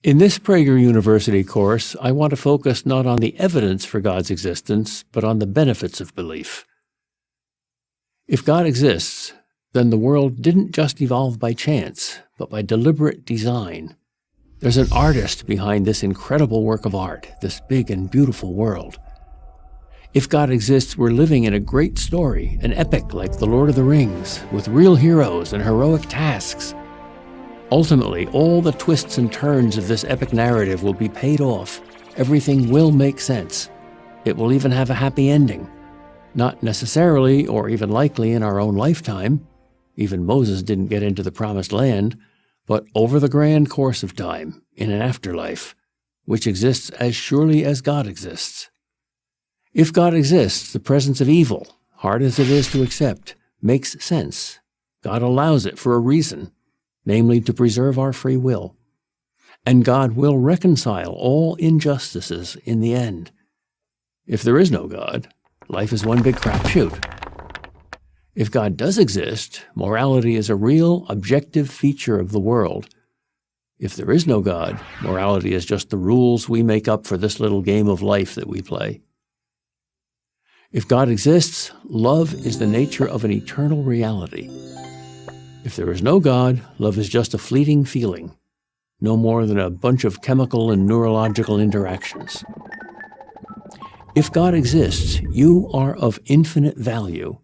In this Prager University course, I want to focus not on the evidence for God's existence, but on the benefits of belief. If God exists, then the world didn't just evolve by chance, but by deliberate design. There's an artist behind this incredible work of art, this big and beautiful world. If God exists, we're living in a great story, an epic like The Lord of the Rings, with real heroes and heroic tasks. Ultimately, all the twists and turns of this epic narrative will be paid off. Everything will make sense. It will even have a happy ending. Not necessarily, or even likely in our own lifetime. Even Moses didn't get into the promised land, but over the grand course of time, in an afterlife, which exists as surely as God exists. If God exists, the presence of evil, hard as it is to accept, makes sense. God allows it for a reason, namely to preserve our free will. And God will reconcile all injustices in the end. If there is no God, life is one big crapshoot. If God does exist, morality is a real, objective feature of the world. If there is no God, morality is just the rules we make up for this little game of life that we play. If God exists, love is the nature of an eternal reality. If there is no God, love is just a fleeting feeling, no more than a bunch of chemical and neurological interactions. If God exists, you are of infinite value.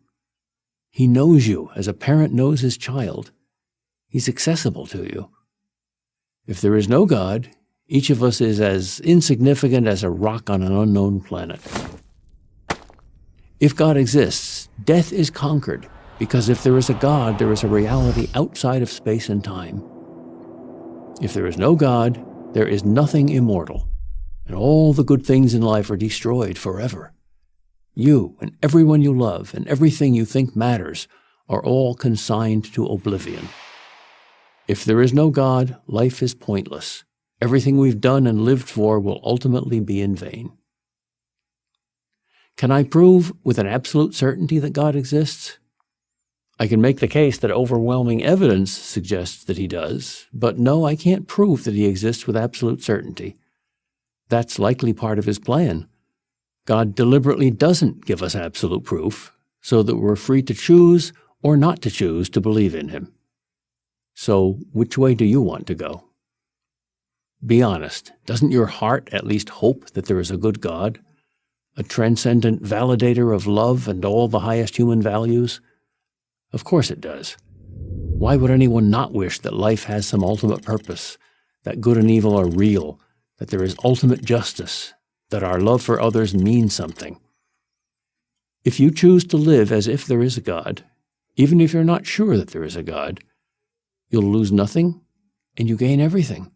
He knows you as a parent knows his child. He's accessible to you. If there is no God, each of us is as insignificant as a rock on an unknown planet. If God exists, death is conquered, because if there is a God, there is a reality outside of space and time. If there is no God, there is nothing immortal, and all the good things in life are destroyed forever. You and everyone you love and everything you think matters are all consigned to oblivion. If there is no God, life is pointless. Everything we've done and lived for will ultimately be in vain. Can I prove with an absolute certainty that God exists? I can make the case that overwhelming evidence suggests that he does, but no, I can't prove that he exists with absolute certainty. That's likely part of his plan. God deliberately doesn't give us absolute proof, so that we're free to choose or not to choose to believe in him. So, which way do you want to go? Be honest, doesn't your heart at least hope that there is a good God? A transcendent validator of love and all the highest human values? Of course it does. Why would anyone not wish that life has some ultimate purpose, that good and evil are real, that there is ultimate justice, that our love for others means something? If you choose to live as if there is a God, even if you're not sure that there is a God, you'll lose nothing and you gain everything.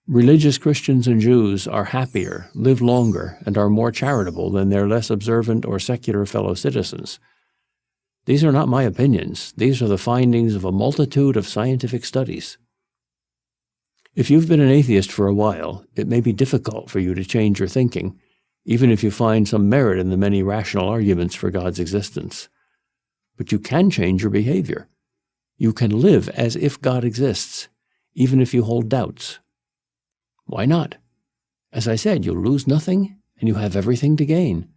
Religious Christians and Jews are happier, live longer, and are more charitable than their less observant or secular fellow citizens. These are not my opinions. These are the findings of a multitude of scientific studies. If you've been an atheist for a while, it may be difficult for you to change your thinking, even if you find some merit in the many rational arguments for God's existence. But you can change your behavior. You can live as if God exists, even if you hold doubts. Why not? As I said, you'll lose nothing and you have everything to gain.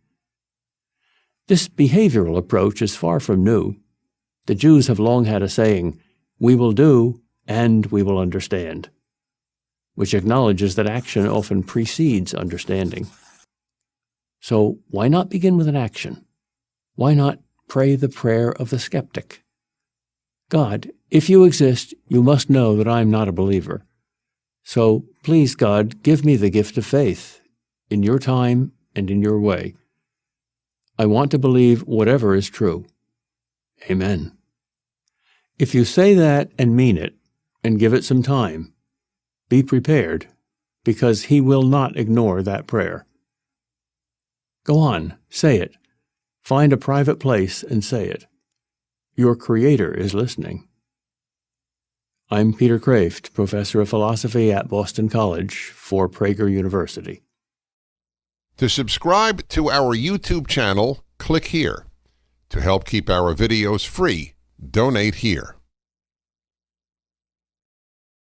This behavioral approach is far from new. The Jews have long had a saying, "We will do and we will understand," which acknowledges that action often precedes understanding. So why not begin with an action? Why not pray the prayer of the skeptic? God, if you exist, you must know that I'm not a believer. So please, God, give me the gift of faith, in your time and in your way. I want to believe whatever is true. Amen. If you say that and mean it, and give it some time, be prepared, because he will not ignore that prayer. Go on, say it. Find a private place and say it. Your Creator is listening. I'm Peter Kraft, Professor of Philosophy at Boston College for Prager University. To subscribe to our YouTube channel, click here. To help keep our videos free, donate here.